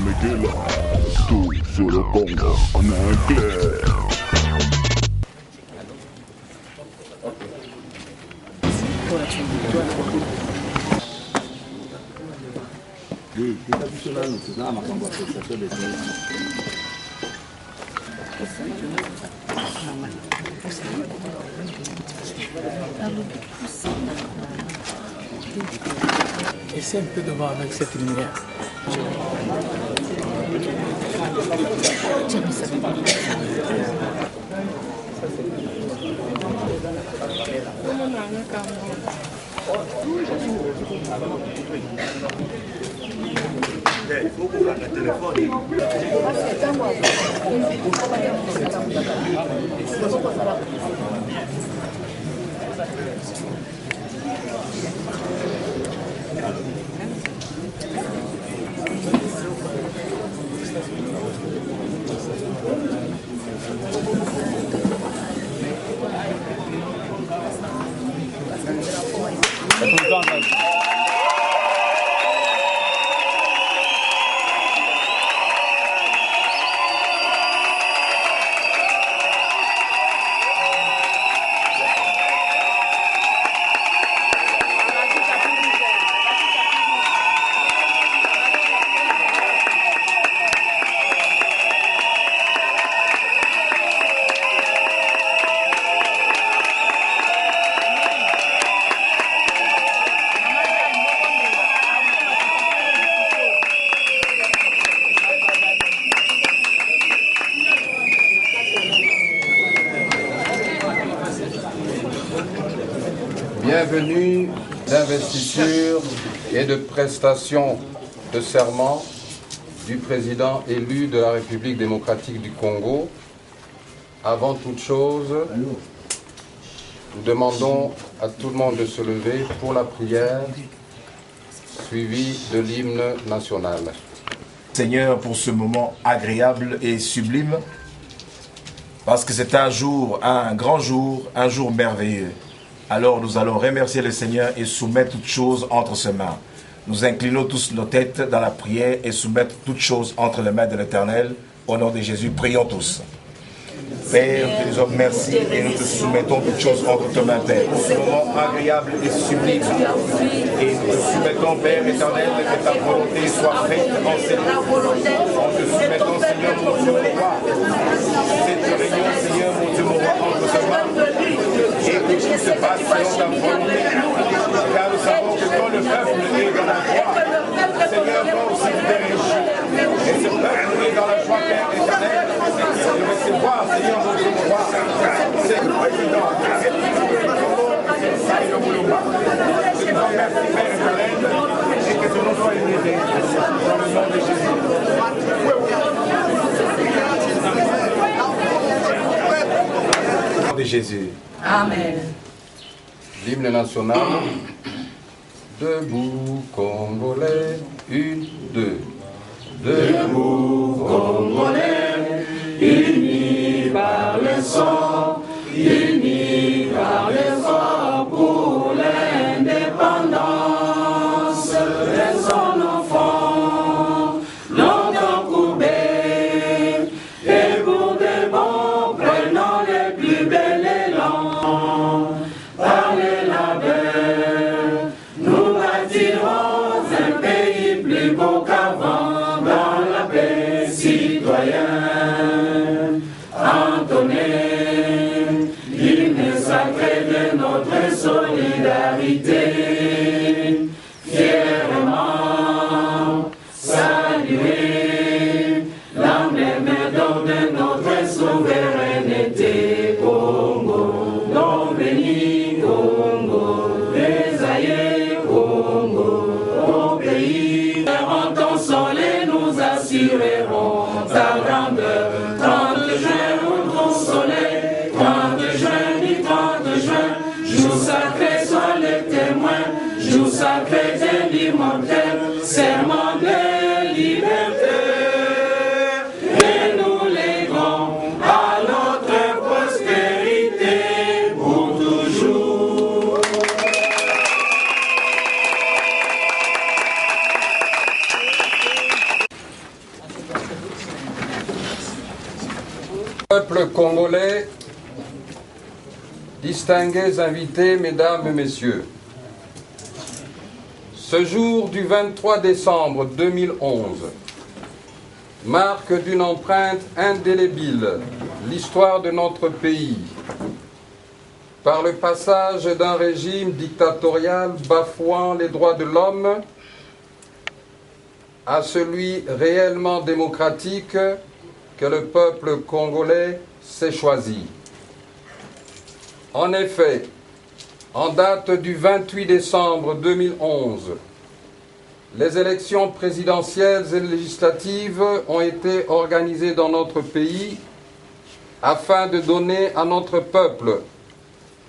mettez là, tout sur le Congo en anglais. Essaie un peu de voir avec cette lumière. Il faut qu'on garde le téléphone. Bienvenue d'investiture et de prestation de serment du président élu de la République démocratique du Congo. Avant toute chose, nous demandons à tout le monde de se lever pour la prière, suivie de l'hymne national. Seigneur, pour ce moment agréable et sublime, parce que c'est un jour, un grand jour, un jour merveilleux. Alors nous allons remercier le Seigneur et soumettre toutes choses entre ses mains. Nous inclinons tous nos têtes dans la prière et soumettre toutes choses entre les mains de l'Éternel. Au nom de Jésus, prions tous. Père, nous te disons merci et nous te soumettons toutes choses entre tes mains, Père. Pour ce moment agréable et sublime. Et nous te soumettons, Père éternel, que ta volonté soit faite en cette vie. En te soumettant, Seigneur, mon Dieu, mon roi. Cette réunion, Seigneur, mon Dieu, mon roi, entre tes mains. Et que tout se passe selon ta volonté. Car nous savons que quand le peuple est dans la joie, Seigneur va aussi te réjouir. Et ce peuple est dans la joie, Père éternel, de recevoir, Seigneur, mon Dieu, mon roi, c'est le président. Je te remercie, Père éternel, et que ton nom soit élevé dans le nom de Jésus. Au nom de Jésus. Amen. L'hymne national. Debout, Congolais, 1, 2. Debout, Congolais, unis par le sang, unis par l'effort pour l'indépendance de son enfant, longtemps courbé, et pour de bon, prenons le plus bel élan, par les labeurs, nous bâtirons un pays plus beau qu'avant, dans la paix citoyenne. Peuple congolais, distingués invités, mesdames et messieurs, ce jour du 23 décembre 2011 marque d'une empreinte indélébile l'histoire de notre pays par le passage d'un régime dictatorial bafouant les droits de l'homme à celui réellement démocratique que le peuple congolais s'est choisi. En effet, en date du 28 décembre 2011, les élections présidentielles et législatives ont été organisées dans notre pays afin de donner à notre peuple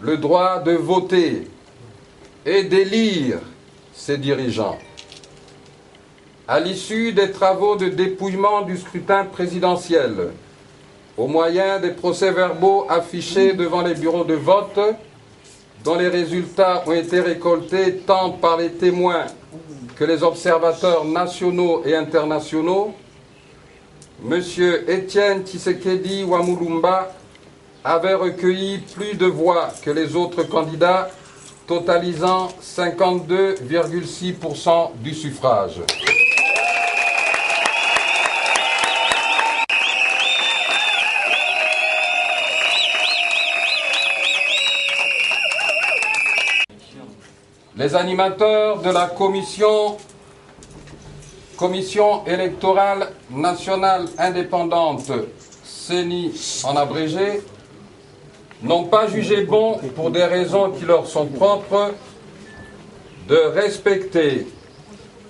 le droit de voter et d'élire ses dirigeants. À l'issue des travaux de dépouillement du scrutin présidentiel, au moyen des procès-verbaux affichés devant les bureaux de vote, dont les résultats ont été récoltés tant par les témoins que les observateurs nationaux et internationaux, M. Étienne Tshisekedi Wamulumba avait recueilli plus de voix que les autres candidats, totalisant 52,6% du suffrage. Les animateurs de la commission électorale nationale indépendante, CENI en abrégé, n'ont pas jugé bon, pour des raisons qui leur sont propres, de respecter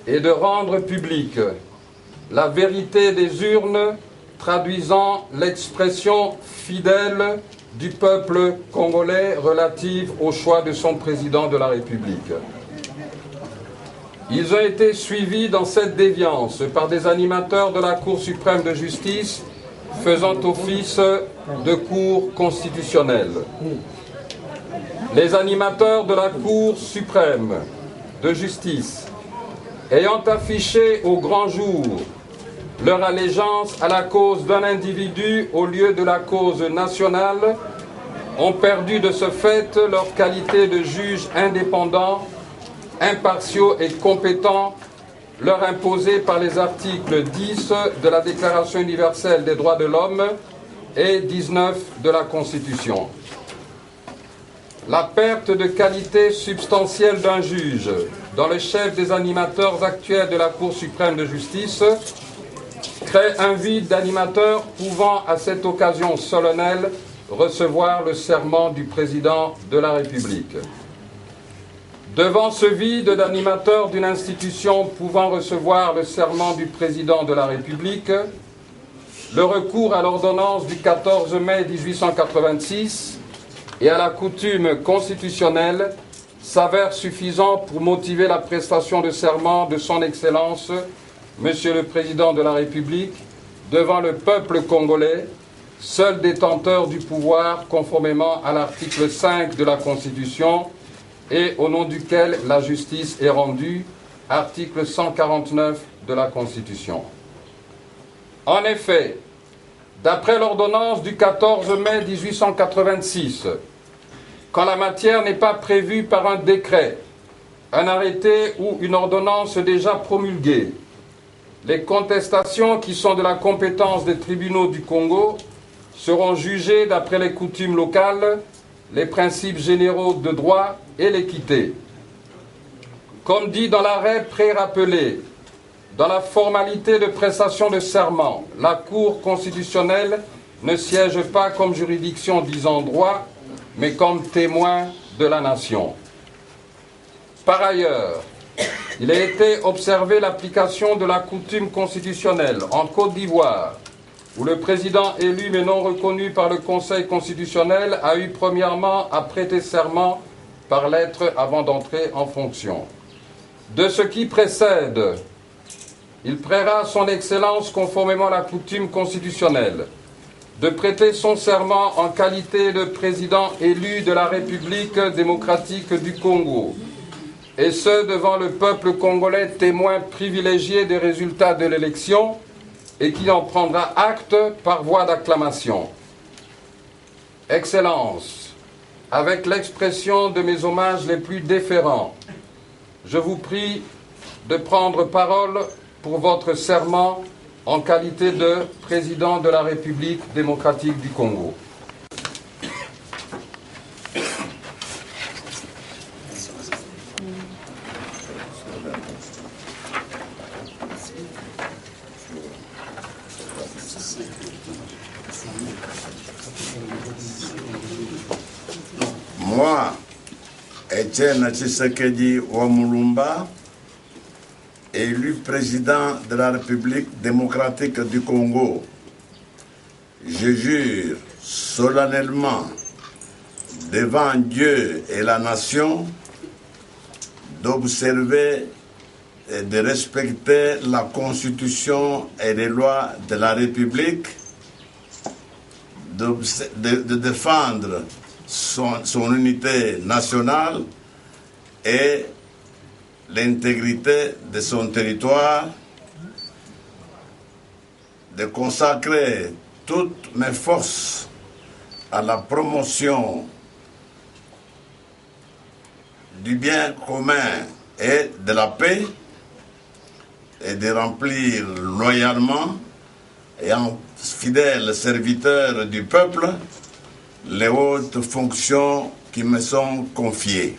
et de rendre publique la vérité des urnes traduisant l'expression fidèle du peuple congolais relative au choix de son président de la République. Ils ont été suivis dans cette déviance par des animateurs de la Cour suprême de justice faisant office de Cour constitutionnelle. Les animateurs de la Cour suprême de justice ayant affiché au grand jour leur allégeance à la cause d'un individu au lieu de la cause nationale ont perdu de ce fait leur qualité de juges indépendants, impartiaux et compétents leur imposée par les articles 10 de la Déclaration universelle des droits de l'homme et 19 de la Constitution. La perte de qualité substantielle d'un juge, dans le chef des animateurs actuels de la Cour suprême de justice, crée un vide d'animateurs pouvant à cette occasion solennelle recevoir le serment du président de la République. Devant ce vide d'animateurs d'une institution pouvant recevoir le serment du président de la République, le recours à l'ordonnance du 14 mai 1886 et à la coutume constitutionnelle s'avère suffisant pour motiver la prestation de serment de son Excellence, Monsieur le Président de la République, devant le peuple congolais, seul détenteur du pouvoir conformément à l'article 5 de la Constitution et au nom duquel la justice est rendue, article 149 de la Constitution. En effet, d'après l'ordonnance du 14 mai 1886, quand la matière n'est pas prévue par un décret, un arrêté ou une ordonnance déjà promulguée, les contestations qui sont de la compétence des tribunaux du Congo seront jugées d'après les coutumes locales, les principes généraux de droit et l'équité. Comme dit dans l'arrêt pré-rappelé, dans la formalité de prestation de serment, la Cour constitutionnelle ne siège pas comme juridiction disant droit, mais comme témoin de la nation. Par ailleurs, il a été observé l'application de la coutume constitutionnelle en Côte d'Ivoire, où le président élu mais non reconnu par le Conseil constitutionnel a eu premièrement à prêter serment par lettre avant d'entrer en fonction. De ce qui précède, il priera son Excellence, conformément à la coutume constitutionnelle, de prêter son serment en qualité de président élu de la République démocratique du Congo, et ce devant le peuple congolais témoin privilégié des résultats de l'élection et qui en prendra acte par voie d'acclamation. Excellences, avec l'expression de mes hommages les plus déférents, je vous prie de prendre parole pour votre serment en qualité de président de la République démocratique du Congo. Moi, Etienne Tshisekedi Wamulumba, élu président de la République démocratique du Congo, je jure solennellement devant Dieu et la nation d'observer et de respecter la Constitution et les lois de la République, de défendre son unité nationale et l'intégrité de son territoire, de consacrer toutes mes forces à la promotion du bien commun et de la paix, et de remplir loyalement et en fidèle serviteur du peuple les hautes fonctions qui me sont confiées.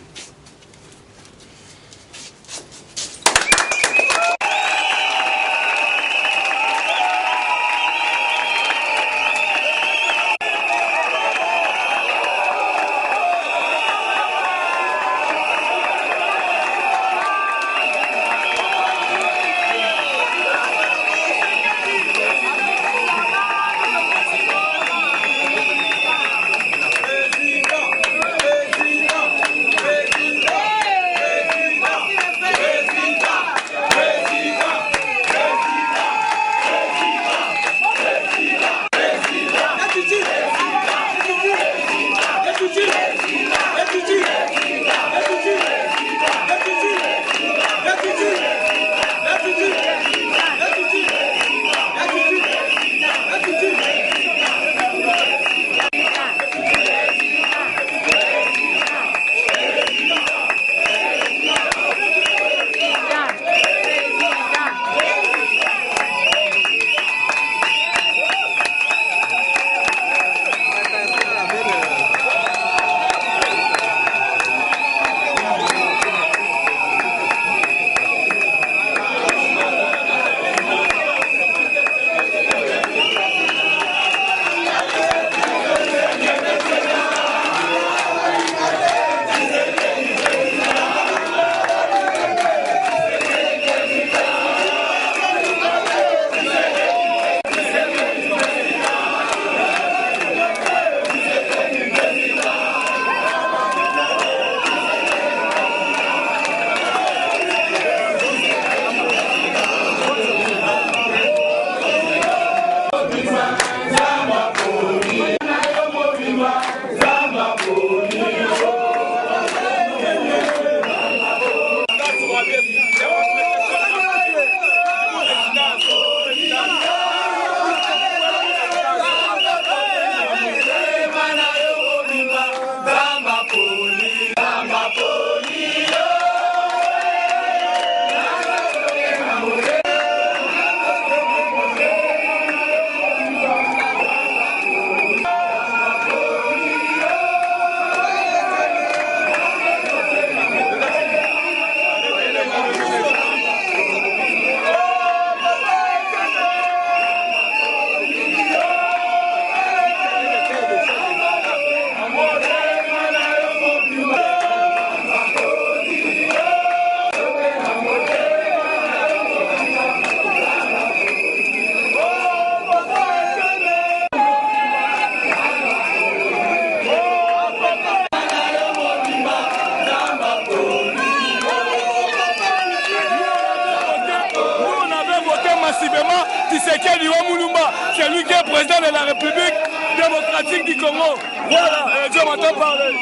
Tshisekedi Wamulumba, c'est lui qui est président de la République démocratique du Congo. Voilà, Dieu m'entend parler.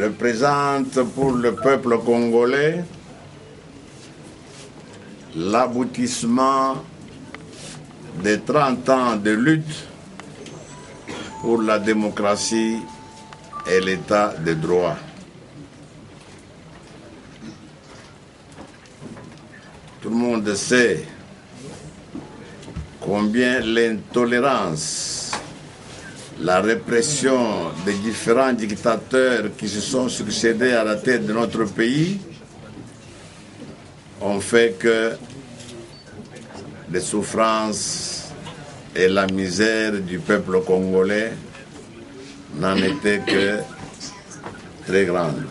représente pour le peuple congolais l'aboutissement de 30 ans de lutte pour la démocratie et l'état de droit. Tout le monde sait combien l'intolérance, la répression des différents dictateurs qui se sont succédés à la tête de notre pays ont fait que les souffrances et la misère du peuple congolais n'en étaient que très grandes.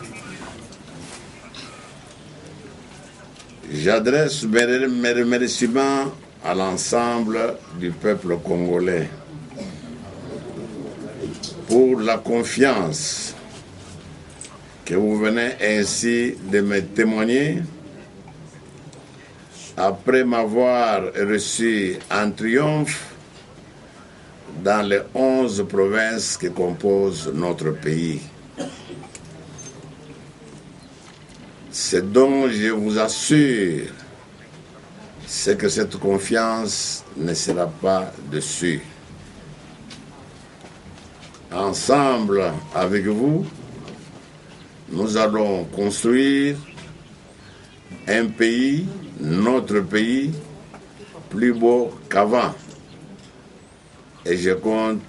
J'adresse mes remerciements à l'ensemble du peuple congolais pour la confiance que vous venez ainsi de me témoigner après m'avoir reçu en triomphe dans les 11 provinces qui composent notre pays. Ce dont je vous assure, c'est que cette confiance ne sera pas déçue. Ensemble avec vous, nous allons construire un pays, notre pays, plus beau qu'avant. Et je compte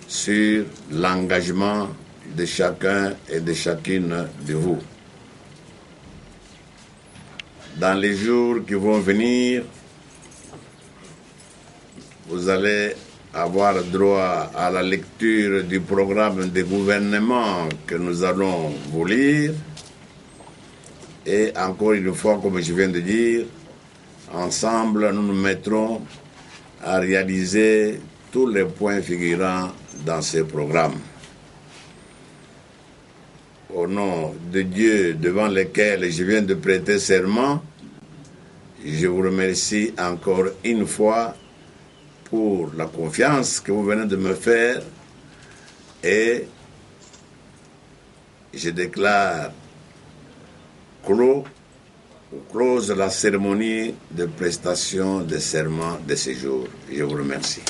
sur l'engagement de chacun et de chacune de vous. Dans les jours qui vont venir, vous allez avoir droit à la lecture du programme de gouvernement que nous allons vous lire. Et encore une fois, comme je viens de dire, ensemble, nous nous mettrons à réaliser tous les points figurant dans ce programme. Au nom de Dieu devant lequel je viens de prêter serment, je vous remercie encore une fois pour la confiance que vous venez de me faire et je déclare close la cérémonie de prestation de serment de ce jour. Je vous remercie.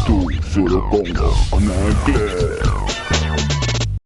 Tout sur le Congo en anglais.